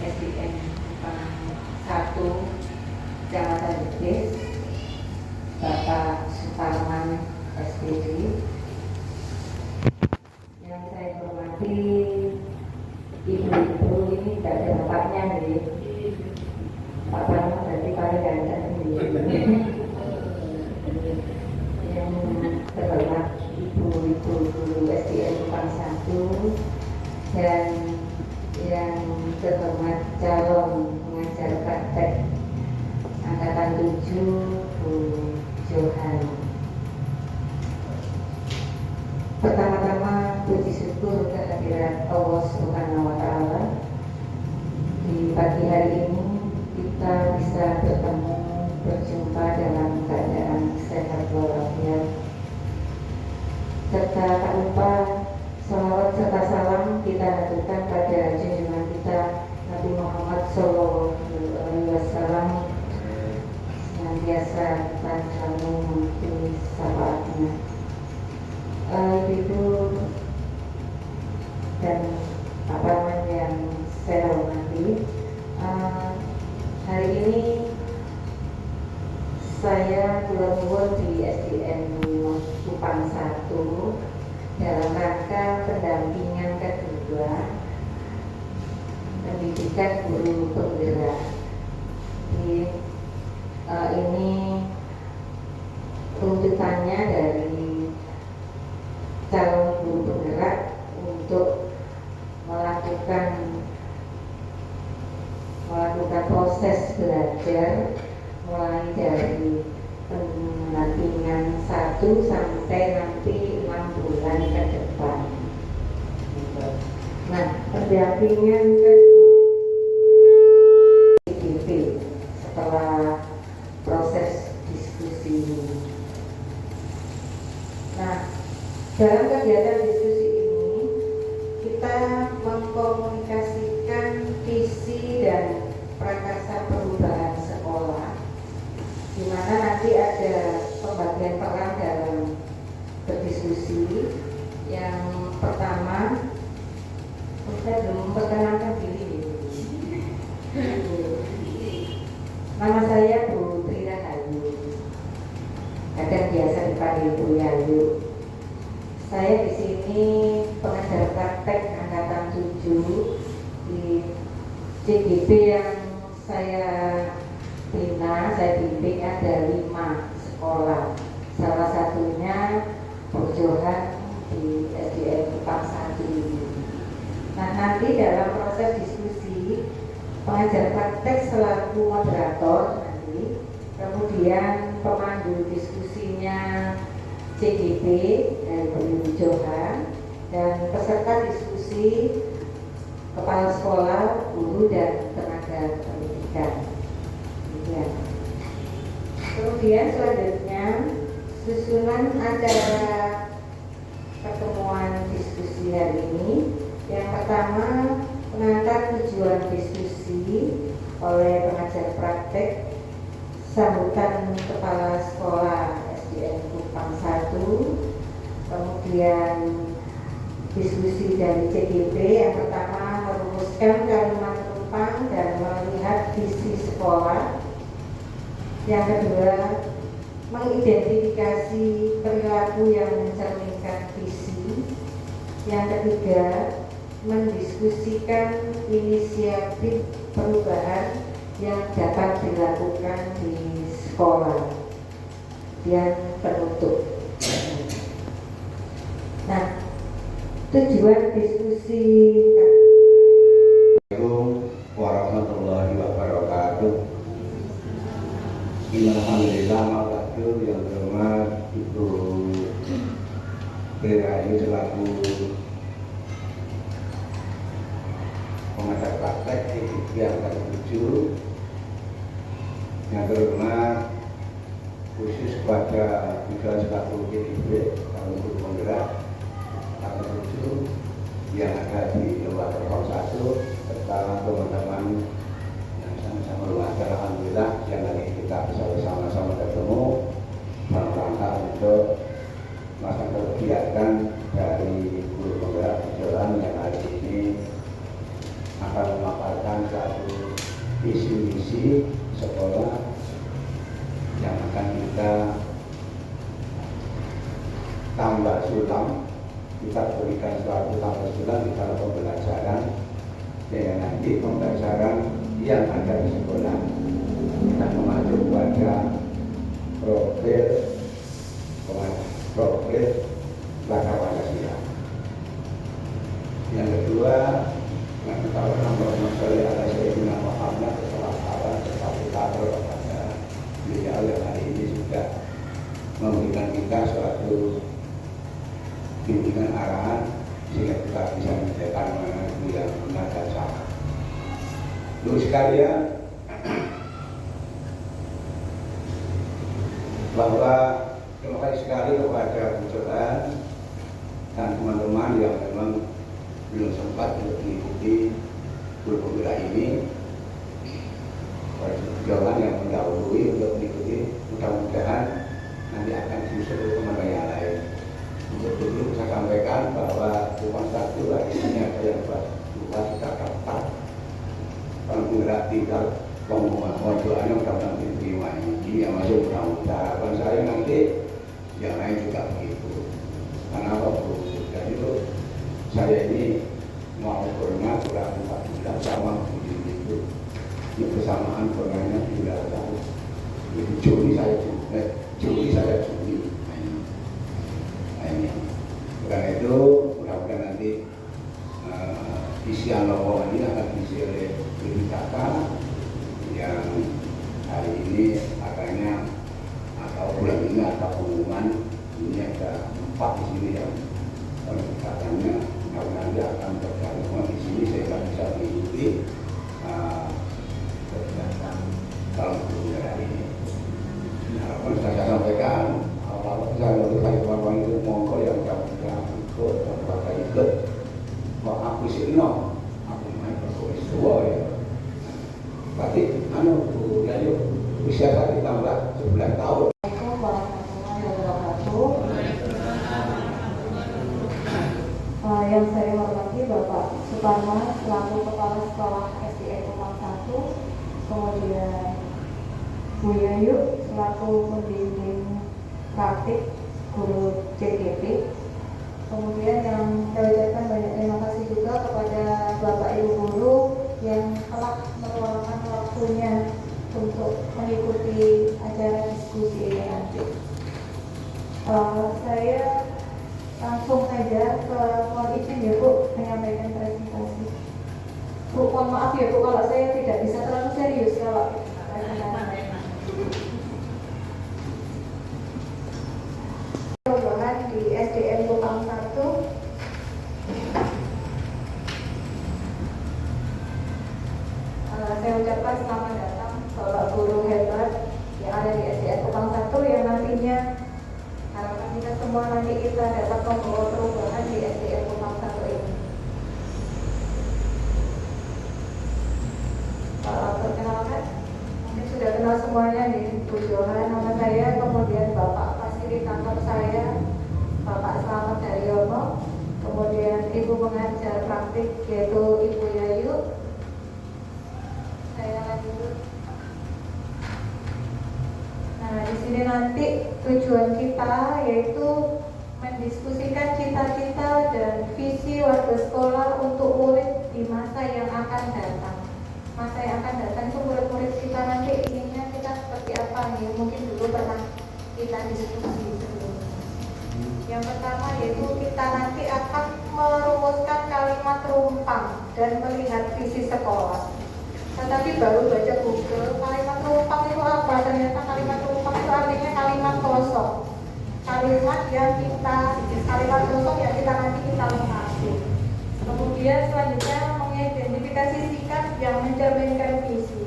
SDN 1 Kecamatan Jetis, Bapak Suparman SPD. Yang saya hormati ibu-ibu, ini tidak ada bapaknya nih. Pak Parman berarti paling ganteng nih. Yang terhormat ibu-ibu guru SDN 1 dan yang terhormat calon pengajar praktek angkatan 7 Bu Johan. Pertama-tama puji syukur kehadirat Allah Subhanahu wa Ta'ala. Di pagi hari ini kita bisa bertemu, berjumpa dalam keadaan sehat walafiat. Serta tak lupa salawat serta salam kita haturkan pada junjungan kita Nabi Muhammad SAW, senantiasa kita selalu mengikuti syafaatnya. Ibu dan Pak Parman yang saya hormati, hari ini saya keluar di SDN Kupang 1 dalam rangka pendampingan kedua pendidikan guru penggerak. Ini tuntutannya dari calon guru penggerak untuk melakukan proses belajar mulai dari pendampingan 1 sampai nanti 6 bulan ke depan. Nah, pendampingan ke CGP setelah proses diskusi ini. Nah, dalam kegiatan diskusi ini kita mengkomunikasikan visi dan prakarsa perubahan sekolah, di mana nanti ada pembagian peran dalam berdiskusi. Yang pertama, saya belum memperkenalkan diri. Nama saya Bu Tri Rahayu, kadang biasa dipanggil Bu Yayu. Saya di sini pengajar praktek angkatan 7 di CGP yang saya bina, saya bimbing ada 5 sekolah. Salah satunya Bu Johan di SDN Kupang 1 ini. Nah, nanti dalam proses diskusi pengajar praktek selaku moderator nanti, kemudian pemandu diskusinya CGP dari Bu Johan, dan peserta diskusi kepala sekolah, guru, dan tenaga pendidikan. Kemudian selanjutnya susunan acara pertemuan diskusi hari ini. Yang pertama, pengantar tujuan diskusi oleh pengajar praktek, sambutan kepala sekolah SDN Kupang 1, kemudian diskusi dari CGP. Yang pertama, merumuskan kalimat penumpang dan melihat visi sekolah. Yang kedua, mengidentifikasi perilaku yang mencerminkan visi. Yang ketiga, mendiskusikan inisiatif perubahan yang dapat dilakukan di sekolah. Dan penutup. Nah, tujuan diskusi. Assalamualaikum warahmatullahi wabarakatuh. Alhamdulillah, makasih yang terhormat Ibu Tri Rahayu selaku pengajar praktek di angkatan 7. Yang terhormat khusus kepada Ibu selaku GIB calon guru penggerak angkatan 7 yang ada di luar Kupang 1, serta teman-teman yang sama-sama luar. Alhamdulillah siang hari ini kita bisa bersama-sama ketemu dalam rangka untuk melaksanakan kegiatan dari guru penggerak jalan yang hari ini akan memaparkan satu visi misi sekolah yang akan kita tambah sulam, kita berikan suatu tambah sulam di dalam pembelajaran, dan nanti pembelajaran yang ada di sekolah kita mengacu pada profil Bangsa Pancasila. Yang kedua, kalau nomor masalah ada Sayyidina Muhammad kesalahan tetapi kader pada beliau yang hari ini sudah memberikan kita suatu bimbingan arahan sehingga kita bisa menjaga mana yang benar dan salah. Lalu sekalian, bahwa terima kasih sekali kepada Bu Johan dan teman-teman yang memang belum sempat untuk mengikuti kurikulum ini. Johan yang mendahului untuk mengikuti, mudah-mudahan nanti akan disusul teman-teman yang lain. Untuk itu saya sampaikan bahwa bukan satu hari ini ada yang buat kita dapat kalau menggerak tinggal pengumuman doanya mudah-mudahan diterima ini yang masuk mudah-mudahan harapan saya nanti yang lain juga begitu. Karena apa Bu? Dan itu saya ini mau pernah kurang 4 bulan sama begini itu. Ini bersamaan pernahnya bulan tahun. Juli saya Juli. Nah ini. Karena itu mudah-mudahan nanti isian lowongan ini akan diisi oleh BPKK yang hari ini akhirnya atau bulan ini atau pengumuman ini ada 4 di sini yang katanya nanti akan tergabung di sini sehingga bisa mengikuti kegiatan tahun hari ini. Harapan saya sampaikan awal saya notifikasi teman-teman itu monggo yang sudah ikut atau ikut mau aku sih aku main berkuis tua ya. Tapi Bu Yayu usia saya ditambah 11 tahun. Assalamualaikum warahmatullahi wabarakatuh. Yang saya hormati Bapak Suparman selaku Kepala Sekolah SDN Kupang 1, kemudian Bu Yayu selaku pembimbing praktik guru CGP. Kemudian yang saya ucapkan banyak terima kasih juga kepada Bapak Ibu guru yang telah meluangkan waktunya untuk mengikuti acara diskusi ini nanti. Saya langsung saja ke mohon izin ya Bu menyampaikan presentasi. Bu, mohon maaf ya Bu kalau saya tidak bisa terlalu serius kalau perubahan di SDN Kupang 1. Saya ucapkan selamat datang Bapak Guru hebat yang ada di SDN Kupang 1 yang nantinya harapan kita semua nanti kita dapat membawa perubahan di SDN Kupang 1 ini. Perkenalkan, mungkin sudah kenal semuanya nih, Bu Johan nama saya, kemudian Bapak fasilitator saya, Bapak Slamet Daryono, kemudian Ibu pengajar praktik yaitu Ibu Yayu. Saya lanjut. Nah, di sini nanti tujuan kita yaitu mendiskusikan cita-cita dan visi warga sekolah untuk murid di masa yang akan datang. Masa yang akan datang itu murid-murid kita nanti inginnya kita seperti apa nih? Mungkin dulu pernah kita diskusi sebelumnya. Yang pertama yaitu kita nanti akan merumuskan kalimat rumpang dan melihat visi sekolah. Tetapi baru baca Google, kalimat rumpang itu apa? Ternyata kalimat rumpang itu artinya kalimat kosong. Kalimat kosong yang kita nanti kita lengkapi. Kemudian selanjutnya mengidentifikasi sikap yang mencerminkan visi.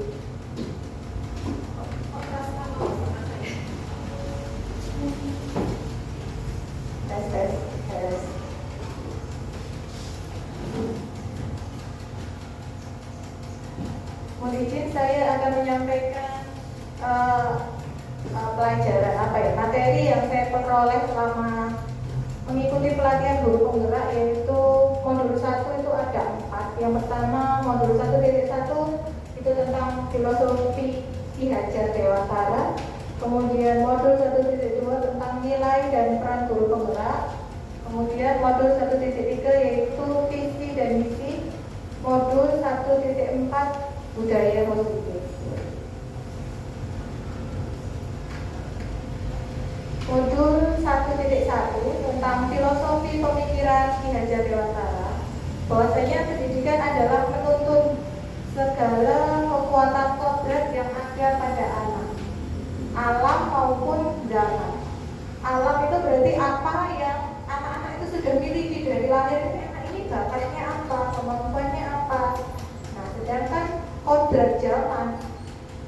Tes. Mohon izin saya akan menyampaikan pelajaran materi yang saya peroleh selama mengikuti pelatihan guru penggerak, yaitu modul 1 itu ada 4. Yang pertama modul 1.1 itu tentang filosofi Ki Hajar Dewantara. Kemudian modul 1.2 tentang nilai dan peran guru penggerak. Kemudian modul 1.3 yaitu visi dan misi. Modul 1.4 budaya positif. Modul 1.1 tentang filosofi pemikiran Ki Hajar Dewantara. Bahwasanya pendidikan adalah menuntun segala kekuatan kodrat yang ada pada anak, alam maupun zaman. Alam itu berarti apa yang anak-anak itu sudah miliki dari lahir. Anak ini bakatnya apa, kemampuannya apa. Nah, sedangkan kodrat zaman,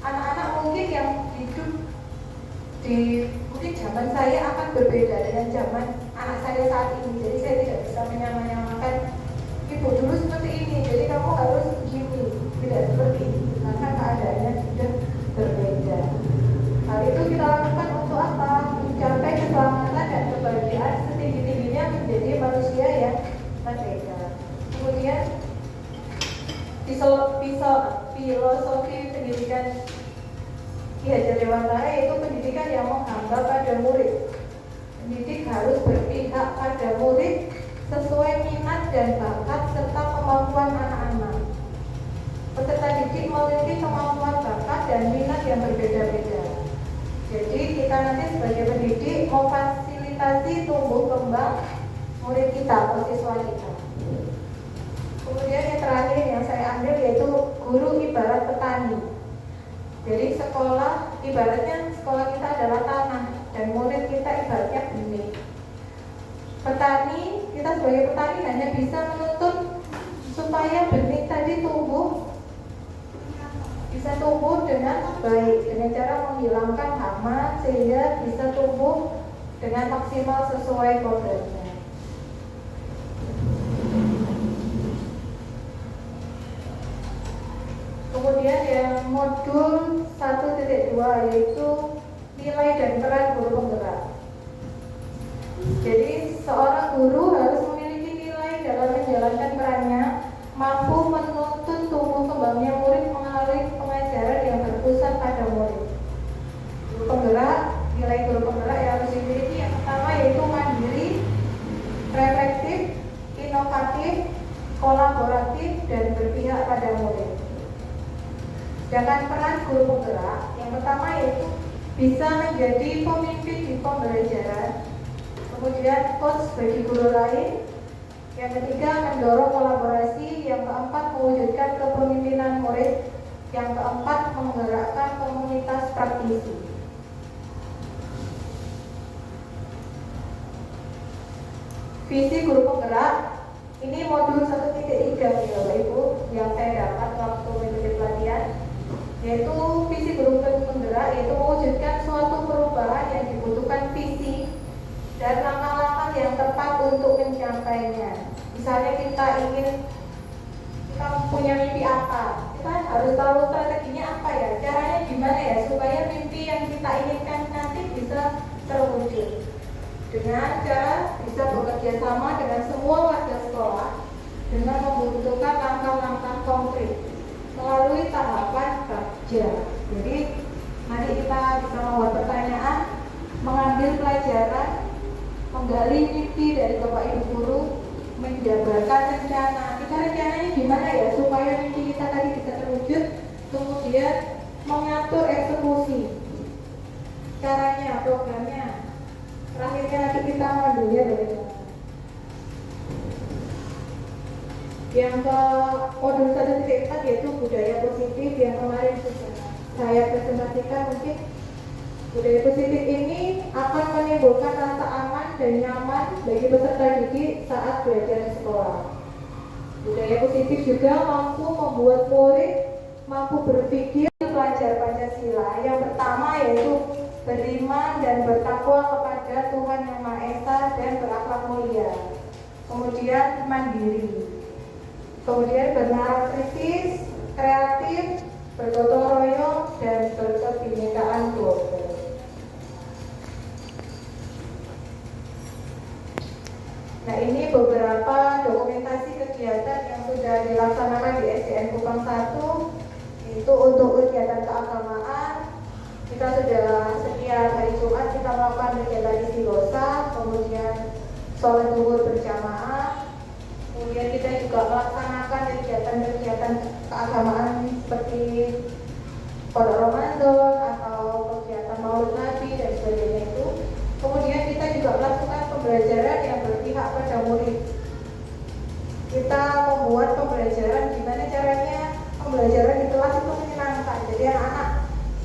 anak-anak mungkin yang hidup di mungkin zaman saya akan berbeda dengan zaman anak saya saat ini. Jadi saya tidak bisa menyamakan ibu dulu seperti ini, jadi kamu harus begini, tidak seperti ini, karena keadaannya sudah berbeda. Hal itu kita lakukan untuk apa? Mencapai keselamatan dan kebahagiaan setinggi-tingginya menjadi manusia yang merdeka. Kemudian filosofi pendidikan Ki Hajar Dewantara yaitu pendidikan yang menghamba pada murid. Pendidik harus berpihak pada murid sesuai minat dan bakat serta kemampuan anak-anak. Peserta didik memiliki kemampuan bakat dan minat yang berbeda-beda. Jadi kita nanti sebagai pendidik memfasilitasi tumbuh kembang murid kita atau siswa kita. Kemudian yang terakhir yang saya ambil yaitu guru ibarat petani. Jadi ibaratnya sekolah kita adalah tanah dan murid kita ibaratnya benih. Petani, kita sebagai petani hanya bisa menuntun supaya benih tadi bisa tumbuh dengan baik, dengan cara menghilangkan hama sehingga bisa tumbuh dengan maksimal sesuai kodratnya. Kemudian yang modul 1.2 yaitu nilai dan peran guru penggerak. Jadi seorang guru harus memiliki nilai dalam menjalankan perannya, mampu menuntun tumbuh kembangnya murid melalui pengajaran yang berpusat pada murid. Guru penggerak, nilai guru penggerak yang harus dimiliki yang pertama yaitu mandiri, reflektif, inovatif, kolaboratif, dan berpihak pada murid. Sedangkan peran guru penggerak yang pertama yaitu bisa menjadi pemimpin di pembelajaran, kemudian coach bagi guru lain, yang ketiga mendorong kolaborasi, yang keempat mewujudkan kepemimpinan murid, yang keempat menggerakkan komunitas praktisi. Visi guru penggerak ini modul 1.3 ya Bapak Ibu yang saya dapat waktu mengikuti pelatihan, yaitu visi guru penggerak yaitu mewujudkan suatu perubahan yang dibutuhkan visi dan langkah-langkah yang tepat untuk mencapainya. Misalnya kita punya mimpi apa, kita harus tahu strateginya apa ya, caranya gimana ya supaya mimpi yang kita inginkan nanti bisa terwujud. Dengan cara bisa bekerja sama dengan semua warga sekolah dengan membutuhkan langkah-langkah konkret melalui tahapan kerja. Jadi nanti kita bisa membuat pertanyaan, mengambil pelajaran, menggali mimpi dari Bapak Ibu guru, menjabarkan rencana. Kita rencananya gimana ya supaya mimpi kita tadi bisa terwujud, kemudian mengatur eksekusi, caranya, programnya. Terakhirnya nanti kita modelnya bagaimana. Yang ke modul 1.4 yaitu budaya positif yang kemarin sudah saya presentasikan. Mungkin budaya positif ini akan menimbulkan rasa aman dan nyaman bagi peserta didik saat belajar di sekolah. Budaya positif juga mampu membuat murid mampu berpikir belajar Pancasila. Yang pertama yaitu beriman dan bertakwa kepada Tuhan Yang Maha Esa dan berakhlak mulia. Kemudian mandiri. Kemudian bernalar kritis, kreatif, bergotong royong, dan berkebinekaan global. Nah, ini beberapa dokumentasi kegiatan yang sudah dilaksanakan Cabang 1 itu untuk kegiatan keagamaan. Kita sudah setiap hari Jumat kita melakukan kegiatan istighosah, kemudian sholat zuhur berjamaah. Kemudian kita juga melaksanakan kegiatan-kegiatan keagamaan seperti pada Ramadan atau kegiatan Maulid Nabi dan sebagainya itu. Kemudian kita juga melakukan pembelajaran yang berpihak pada murid. Kita membuat pembelajaran gimana caranya pembelajaran di kelas itu menyenangkan. Jadi anak-anak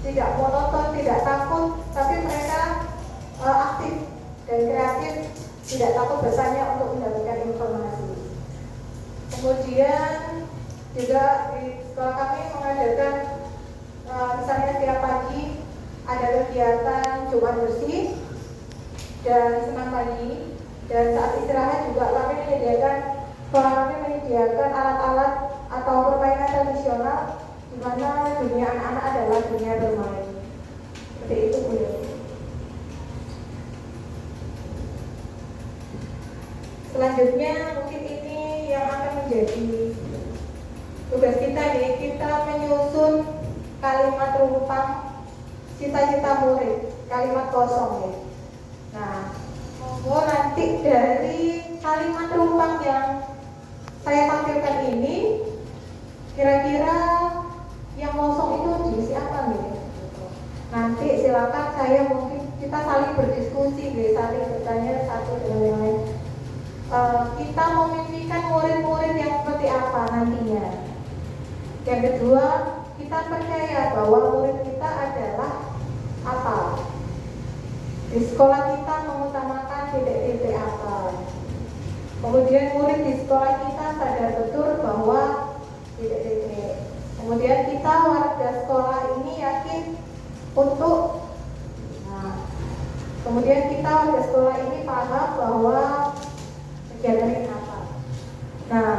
tidak monoton, tidak takut, tapi mereka aktif dan kreatif, tidak takut bertanya untuk mendapatkan informasi. Kemudian juga di sekolah kami mengadakan misalnya setiap pagi ada kegiatan Jumat bersih dan senam pagi, dan saat istirahat juga kami menyediakan alat-alat atau permainan tradisional di mana dunia anak-anak adalah dunia bermain. Seperti itu, Bu. Selanjutnya mungkin ini yang akan menjadi tugas kita nih, kita menyusun kalimat rumpang cita-cita murid, kalimat kosong ya. Nah, monggo nanti dari kalimat rumpang yang saya tampilkan ini, kira-kira yang kosong itu diisi apa nih? Nanti silakan mungkin kita saling berdiskusi, saling bertanya satu dengan yang lain. Kita memimpikan murid-murid yang seperti apa nantinya. Yang kedua, kita percaya bahwa murid kita adalah apa? Di sekolah kita mengutamakan titik-titik apa? Kemudian murid di sekolah kita sadar betul bahwa titik-titik. Kemudian kita warga sekolah ini yakin untuk kemudian kita warga sekolah ini paham bahwa kegiatan ini apa. Nah,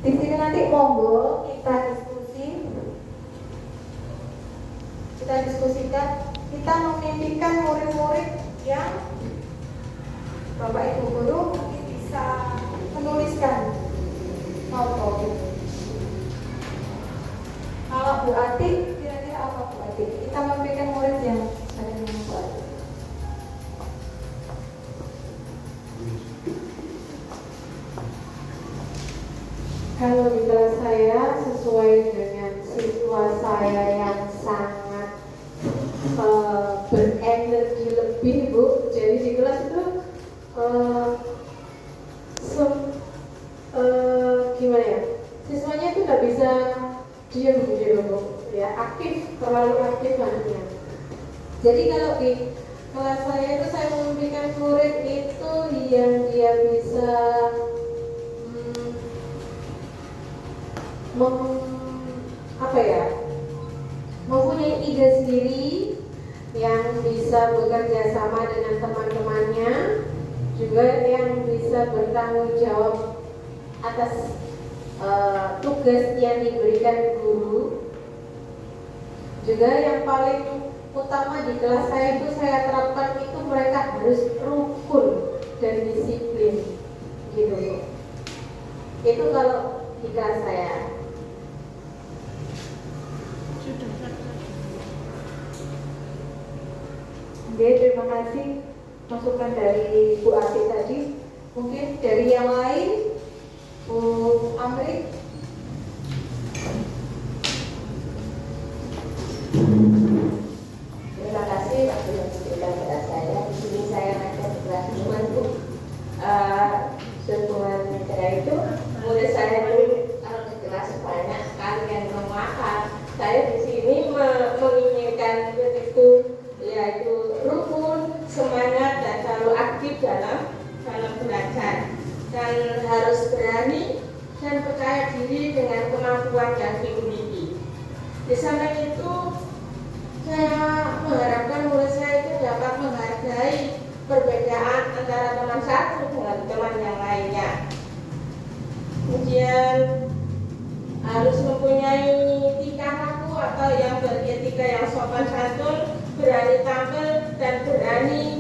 di sini nanti monggo kita diskusikan, kita memimpikan murid-murid yang Bapak Ibu Guru mungkin bisa menuliskan novel. Kalau Bu Ati, kira-kira apa Bu Ati? Kita memimpikan murid yang ada dengan Bu Ati. Kalau di kelas saya sesuai dengan siswa saya yang sangat berenergi lebih, Bu. Jadi di kelas itu gimana ya? Siswanya itu nggak bisa diam gitu, Bu. Ya aktif, terlalu aktif anaknya. Jadi kalau di kelas saya itu saya memimpikan murid itu yang dia bisa mempunyai ide sendiri, yang bisa bekerja sama dengan teman-temannya, juga yang bisa bertanggung jawab atas tugas yang diberikan guru. Juga yang paling utama di kelas saya itu saya terapkan itu mereka harus rukun dan disiplin, gitu. Itu kalau di kelas saya. Oke, terima kasih masukan dari Bu Ati tadi. Mungkin dari yang lain, Bu Amri. Terima kasih waktu yang diberikan kepada saya. Di sini saya ngajak kelas teman Bu. Sebulan cara itu murid saya dulu kalau ke kelas banyak sekali yang memakan. Saya di sini menginginkan begitu, yaitu rukun, semangat dan selalu aktif dalam belajar, dan harus berani dan percaya diri dengan kemampuan yang dimiliki. Di samping itu saya mengharapkan murid saya itu dapat menghargai perbedaan antara teman satu dengan teman yang lainnya. Kemudian harus mempunyai tingkah laku atau yang beretika yang sopan santun, berani tampil dan berani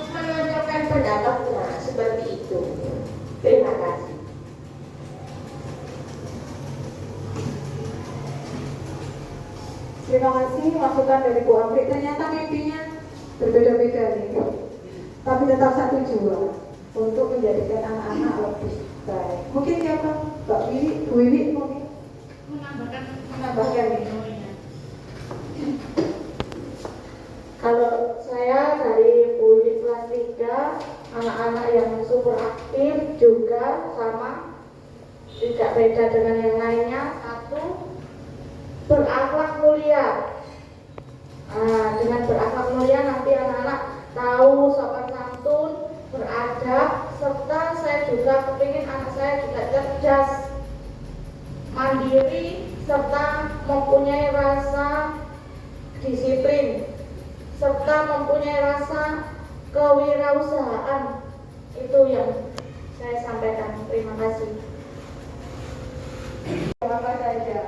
menonjolkan pendapatnya, seperti itu. Terima kasih. Terima kasih masukan dari Bu Amri. Ternyata mimpinya berbeda-beda nih, tapi tetap satu jua untuk menjadikan anak-anak lebih baik. Mungkin siapa? Mbak Wiwi, Bu Wiwi mungkin menambahkan ini. Kalau saya dari Budi kelas 3, anak-anak yang super aktif juga sama, tidak beda dengan yang lainnya. Satu, berakhlak mulia. Dengan berakhlak mulia nanti anak-anak tahu sopan santun, beradab, serta saya juga kepingin anak saya juga cerdas, mandiri, serta mempunyai rasa disiplin, serta mempunyai rasa kewirausahaan. Itu yang saya sampaikan. Terima kasih. Apa saja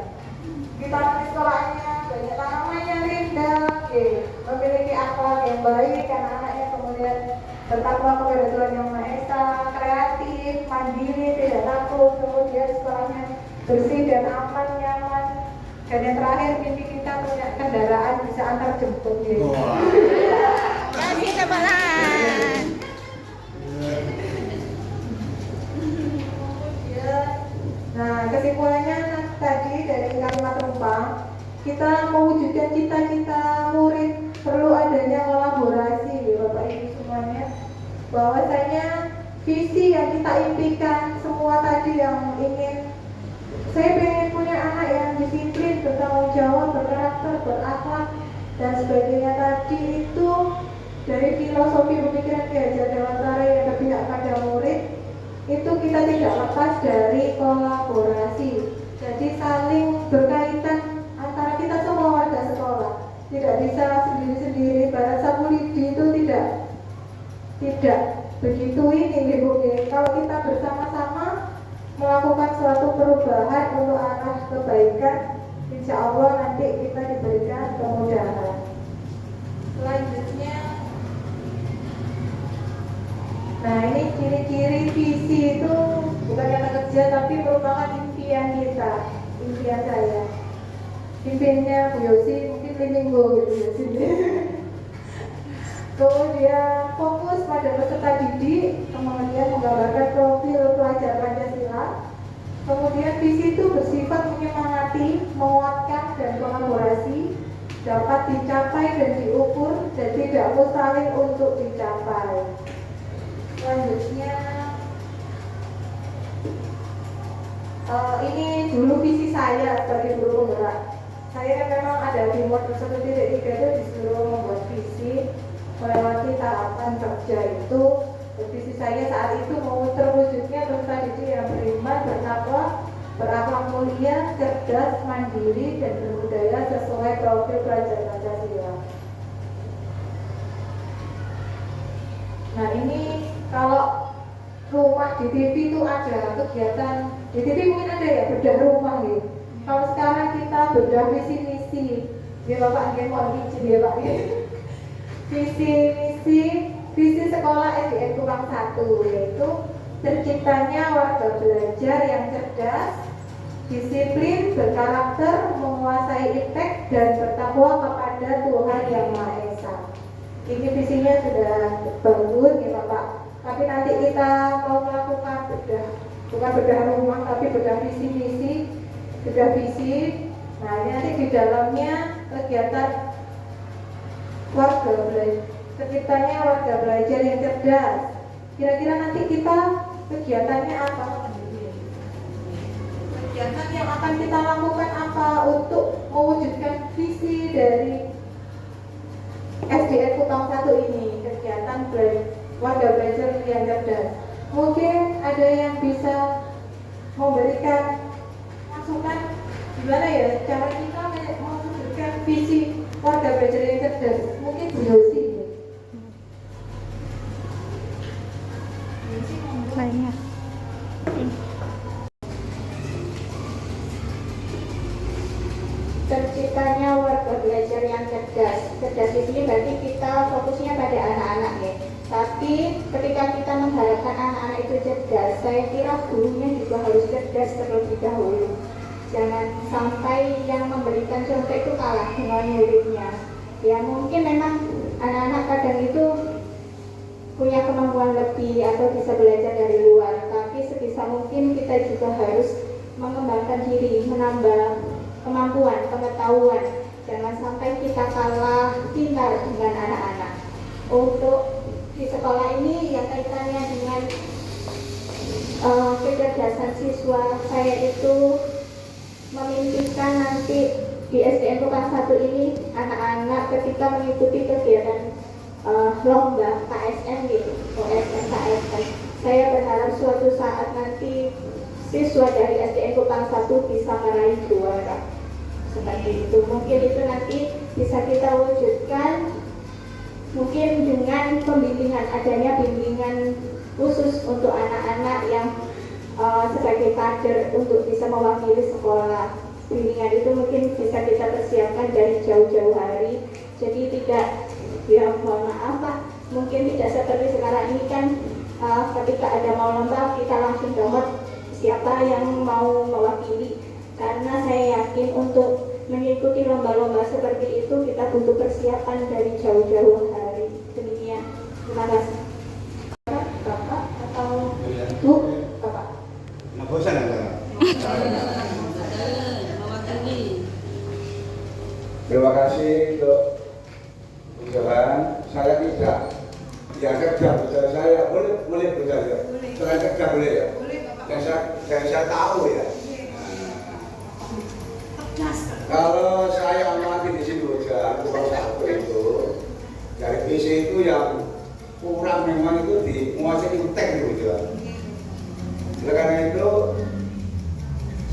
kita nanti sekolahnya banyak tanamannya indah, memiliki akhlak yang baik, anak-anaknya kemudian bertakwa kepada Tuhan Yang Maha Esa, kreatif, mandiri, tidak takut, kemudian sekolahnya bersih dan aman, nyaman, dan yang terakhir mimpi kita punya kendaraan bisa antar jemput gitu. Kasih tebalan. Nah, kesimpulannya tadi dari kalimat Rempang, kita mewujudkan cita-cita murid perlu adanya kolaborasi, Bapak Ibu semuanya. Bahwasanya visi yang kita impikan semua tadi yang ingin, saya pengen punya anak yang disiplin, bertanggung jawab, berkarakter, berakhlak, dan sebagainya tadi itu dari filosofi pemikiran Ki Hajar Dewantara yang berpihak pada murid. Itu kita tidak lepas dari kolaborasi, jadi saling berkaitan antara kita semua warga sekolah, tidak bisa sendiri-sendiri. Barat Sapulidi itu tidak begitu ini Bu. Kalau kita bersama-sama melakukan suatu perubahan untuk arah kebaikan, insya Allah nanti kita diberikan kemudahan. Selanjutnya, nah ini ciri-ciri visi itu bukan kata kerja tapi merupakan impian kita, impian saya. Impiannya Bu Yosi mungkin minggu gitu ya sini. Kemudian fokus pada peserta didik, kemudian menggambarkan profil pelajar Pancasila. Kemudian visi itu bersifat menyemangati, menguatkan dan kolaborasi, dapat dicapai dan diukur dan tidak mustahil untuk dicapai. Selanjutnya, ini dulu visi saya sebagai guru penggerak. Saya kan memang ada di modul 1.3 itu disuruh membuat visi melewati tahapan kerja itu. Visi saya saat itu mau terwujudnya peserta didik yang beriman, bertakwa, berakhlak mulia, cerdas, mandiri, dan berbudaya sesuai profil pelajar Pancasila. Nah ini kalau rumah di TV itu ada kegiatan, di TV mungkin ada ya bedah rumah gitu. Kalau sekarang kita bedah visi misi, ya Bapak nggih mohon izin ya Pak. Visi sekolah SDN Kupang 1 yaitu terciptanya warga belajar yang cerdas, disiplin, berkarakter, menguasai iptek dan bertakwa kepada Tuhan Yang Maha Esa. Ini visinya sudah bagus ya Bapak. Tapi nanti kita mau melakukan bukan bedah rumah tapi bedah visi. Nah ini nanti di dalamnya kegiatan warga belajar, terciptanya warga belajar yang cerdas. Kira-kira nanti kita kegiatannya apa? Kegiatan yang akan kita lakukan apa untuk mewujudkan visi dari SDN Kupang 1 ini, kegiatan warga belajar yang cerdas. Mungkin ada yang bisa memberikan masukan gimana ya cara kita mewujudkan visi warga belajar yang cerdas. Mungkin Bu Yosi. Lainnya. Terciptanya warga belajar yang cerdas. Cerdas di sini berarti kita fokusnya pada anak-anak ya. Tapi ketika kita mengharapkan anak-anak itu cerdas, saya kira gurunya juga harus cerdas terlebih dahulu. Jangan sampai yang memberikan contoh itu kalah dengan muridnya. Ya mungkin memang anak-anak kadang itu punya kemampuan lebih atau bisa belajar dari luar, tapi sebisa mungkin kita juga harus mengembangkan diri, menambah kemampuan, pengetahuan. Jangan sampai kita kalah pintar dengan anak-anak. Untuk di sekolah ini yang kaitannya dengan kecerdasan siswa, saya itu memimpikan nanti di SDN Kelas 1 ini anak-anak ketika mengikuti kegiatan lomba KSM gitu, OSM, KSM. Saya berharap suatu saat nanti siswa dari SDN Kupang 1 bisa meraih juara. Seperti itu. Mungkin itu nanti bisa kita wujudkan mungkin dengan pembimbingan, adanya bimbingan khusus untuk anak-anak yang sebagai kader untuk bisa mewakili sekolah. Bimbingan itu mungkin bisa kita persiapkan dari jauh-jauh hari. Jadi tidak, ya mohon maaf Pak, mungkin tidak seperti sekarang ini kan ketika ada mau lomba kita langsung dapat siapa yang mau mewakili. Karena saya yakin untuk mengikuti lomba-lomba seperti itu kita butuh persiapan dari jauh-jauh hari. Demikian, terima kasih. Bapak atau Bu? Bapak. Nah, bosan ya? Terima kasih untuk ucapan. Saya tidak yang kerja bersama saya boleh bersama. Selain kerja boleh ya. Dan saya tahu ya. Kalau saya amati di sini Kupang 1 itu dari PC itu yang kurang memang itu di menguasai UTEK gitu. Oleh karena itu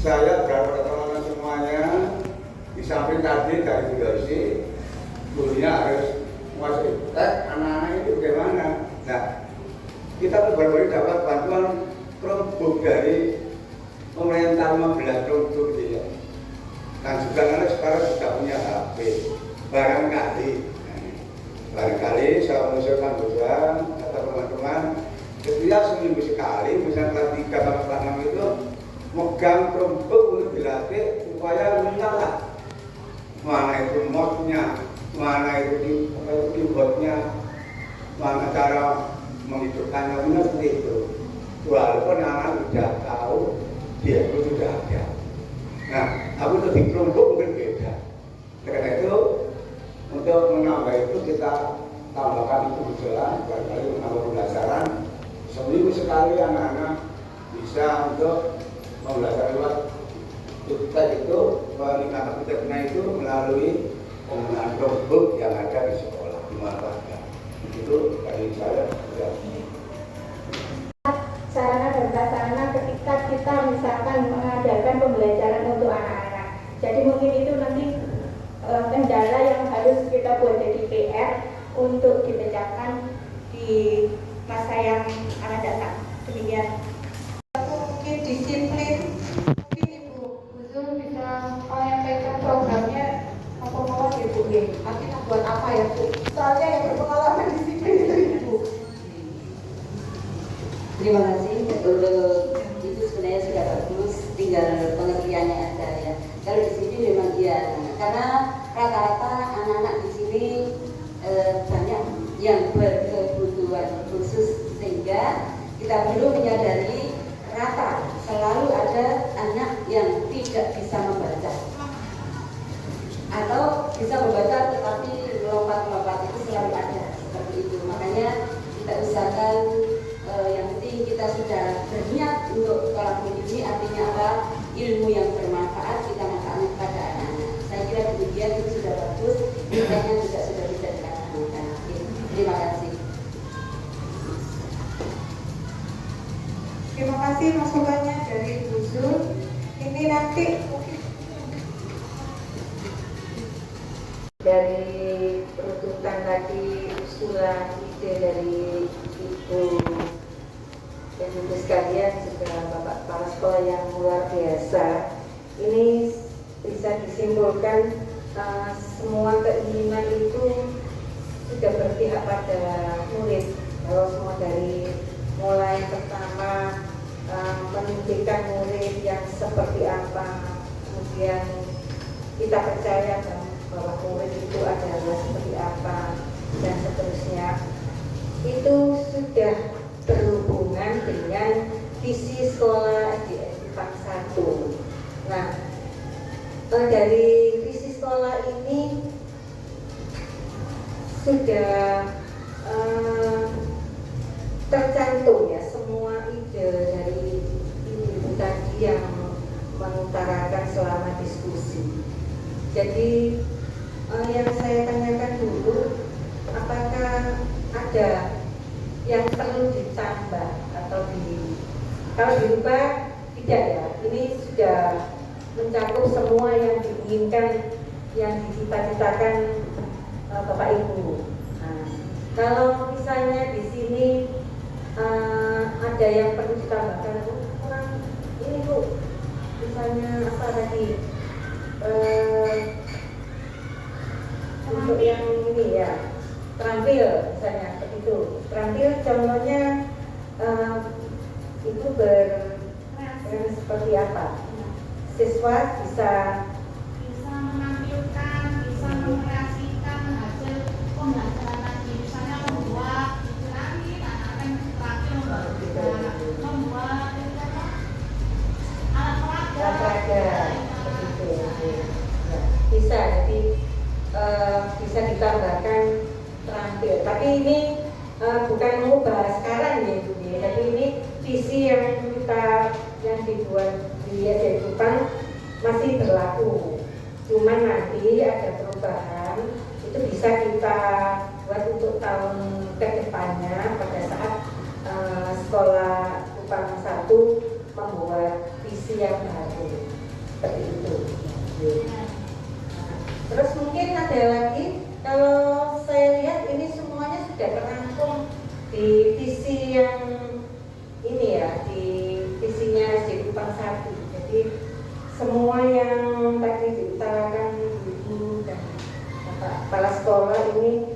saya berharap teman-teman semuanya di samping tadi dari Budasi gurunya harus menguasai UTEK, anak-anak itu bagaimana? Nah, kita baru-baru dapat bantuan Chromebook dari pemerintah 15 Chromebook ya. Dan juga anak sekarang sudah punya HP. Barangkali saya mengusulkan juga kata teman-teman, setiap seminggu sekali, misalnya kelas 3 atau kelas 6 itu megang Chromebook untuk dilatih supaya menyala. Mana itu mouse-nya, mana itu keyboard-nya, mana cara menghidupkannya, benar seperti itu. Walaupun anak sudah tahu, dia itu sudah ada. Nah, aku untuk di Chromebook mungkin beda. Karena itu, untuk menambah itu kita tambahkan itu berjalan, barangkali menambah pembelajaran. Seminggu sekali anak-anak bisa untuk membelajar lewat UTEK itu, meningkatkan UTEK-nya itu melalui penggunaan Chromebook yang ada di sekolah, dimanfaatkan. Itu dari saya. Sarana dan prasarana ketika kita misalkan mengadakan pembelajaran untuk anak-anak. Jadi mungkin itu nanti kendala yang harus kita buat jadi PR untuk dipecahkan di masa yang akan datang. Demikian. Mungkin disiplin, mungkin Ibu Zul bisa menyampaikan programnya apa-apa ya Bu ya. Nanti buat apa ya Bu? Soalnya yang berpengalaman disiplin itu Ibu. Terima kasih untuk itu sebenarnya sudah bagus, tinggal pengertiannya aja ya. Kalau di sini memang iya, karena rata-rata anak-anak di sini banyak yang berkebutuhan khusus sehingga kita perlu menyadari rata selalu ada anak yang tidak bisa membaca atau bisa membaca tetapi lompat-lompat itu selalu ada seperti itu. Makanya kita usahakan yang penting kita sudah berniat untuk sekolah ini, artinya apa? Ilmu yang bermanfaat kita manfaatkan kepada anak-anak. Saya kira demikian itu sudah bagus, nilainya juga sudah bisa dikatakan. Terima kasih. Terima kasih masukannya dari Ibu Zul. Ini nanti Dari peruntukan tadi usulan ide dari Ibu dan Ibu sekalian juga Bapak Kepala Sekolah yang luar biasa, ini bisa disimpulkan semua keinginan itu sudah berpihak pada murid. Kalau semua dari mulai pertama mendidikan murid yang seperti apa, kemudian kita percaya bahwa murid itu adalah seperti apa dan seterusnya, itu sudah berhubungan dengan visi sekolah SDN IPA 1. Nah, dari visi sekolah ini sudah tercantum ya semua ide dari ibu tadi yang mengutarakan selama diskusi. Jadi yang saya tanyakan dulu, apakah ada yang perlu ditambah atau kalau dirubah tidak ya? Ini sudah mencakup semua yang diinginkan, yang dicita-citakan Bapak Ibu. Nah, kalau misalnya di sini ada yang perlu ditambahkan, kurang ini Bu, misalnya apa tadi untuk yang ini ya, terampil misalnya begitu. Terampil contohnya itu seperti apa? Siswa bisa menampilkan, bisa mengkreasikan hasil pembelajaran tadi, misalnya membuat langit, akan terakhir membuat alat peraga, begitu. Ya, bisa, jadi bisa ditambahkan terampil. Tapi ini bukan mengubah sekarang ya Ibu ya. Jadi ini visi yang dibuat di SDN Kupang masih berlaku. Cuman nanti ada perubahan, itu bisa kita buat untuk tahun kedepannya pada saat sekolah Kupang 1 membuat visi yang baru seperti itu. Terus mungkin ada lagi, kalau saya lihat ini semuanya sudah terangkum di visi yang ini ya, di visinya SDN Kupang 1. Jadi semua yang tadi diutarakan Ibu dan Bapak Kepala Sekolah ini